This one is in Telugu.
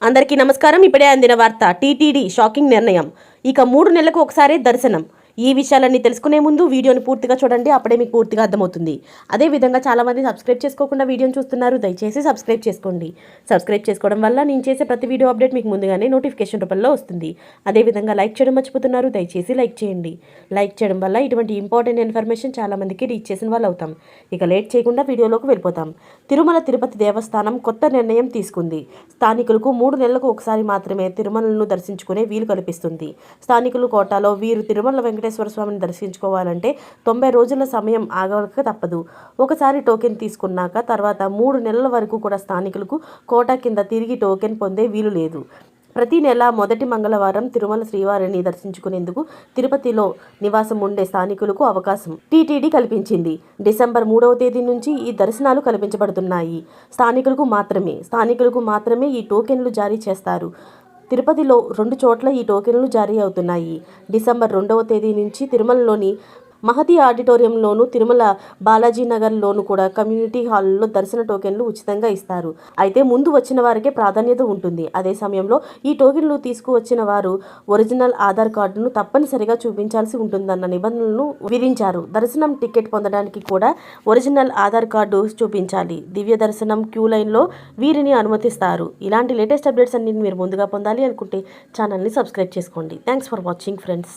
అందరికీ నమస్కారం. ఇప్పుడే అందిన వార్త. టీటీడీ షాకింగ్ నిర్ణయం. ఇక 3 నెలలకు ఒకసారి దర్శనం. ఈ విషయాలన్నీ తెలుసుకునే ముందు వీడియోని పూర్తిగా చూడండి, అప్పుడే మీకు పూర్తిగా అర్థమవుతుంది. అదేవిధంగా చాలామంది సబ్స్క్రైబ్ చేసుకోకుండా వీడియోని చూస్తున్నారు, దయచేసి సబ్స్క్రైబ్ చేసుకోండి. సబ్స్క్రైబ్ చేసుకోవడం వల్ల నేను చేసే ప్రతి వీడియో అప్డేట్ మీకు ముందుగానే నోటిఫికేషన్ రూపంలో వస్తుంది. అదేవిధంగా లైక్ చేయడం మర్చిపోతున్నారు, దయచేసి లైక్ చేయండి. లైక్ చేయడం వల్ల ఇటువంటి ఇంపార్టెంట్ ఇన్ఫర్మేషన్ చాలామందికి రీచ్ చేసిన వాళ్ళు అవుతాం. ఇక లేట్ చేయకుండా వీడియోలోకి వెళ్ళిపోతాం. తిరుమల తిరుపతి దేవస్థానం కొత్త నిర్ణయం తీసుకుంది. స్థానికులకు 3 నెలలకు ఒకసారి మాత్రమే తిరుమలను దర్శించుకునే వీలు కల్పిస్తుంది. స్థానికులు కోటాలో వీరు తిరుమల వెంకటేశ్వర స్వామిని దర్శించుకోవాలంటే 90 రోజుల సమయం ఆగక తప్పదు. ఒకసారి టోకెన్ తీసుకున్నాక తర్వాత 3 నెలల వరకు కూడా స్థానికులకు కోటా కింద తిరిగి టోకెన్ పొందే వీలు లేదు. ప్రతి నెల మొదటి మంగళవారం తిరుమల శ్రీవారిని దర్శించుకునేందుకు తిరుపతిలో నివాసం ఉండే స్థానికులకు అవకాశం టీటీడీ కల్పించింది. డిసెంబర్ 3వ తేదీ నుంచి ఈ దర్శనాలు కల్పించబడుతున్నాయి. స్థానికులకు మాత్రమే ఈ టోకెన్లు జారీ చేస్తారు. తిరుపతిలో 2 చోట్ల ఈ టోకెన్లు జారీ అవుతున్నాయి. డిసెంబర్ 2వ తేదీ నుంచి తిరుమలలోని మహతి ఆడిటోరియంలోను, తిరుమల బాలాజీ నగర్లోను కూడా కమ్యూనిటీ హాల్లో దర్శన టోకెన్లు ఉచితంగా ఇస్తారు. అయితే ముందు వచ్చిన వారికే ప్రాధాన్యత ఉంటుంది. అదే సమయంలో ఈ టోకెన్లు తీసుకువచ్చిన వారు ఒరిజినల్ ఆధార్ కార్డును తప్పనిసరిగా చూపించాల్సి ఉంటుందన్న నిబంధనలను విధించారు. దర్శనం టికెట్ పొందడానికి కూడా ఒరిజినల్ ఆధార్ కార్డు చూపించాలి. దివ్య దర్శనం క్యూ లైన్లో వీరిని అనుమతిస్తారు. ఇలాంటి లేటెస్ట్ అప్డేట్స్ అన్ని మీరు ముందుగా పొందాలి అనుకుంటే ఛానల్ని సబ్స్క్రైబ్ చేసుకోండి. Thanks for watching friends.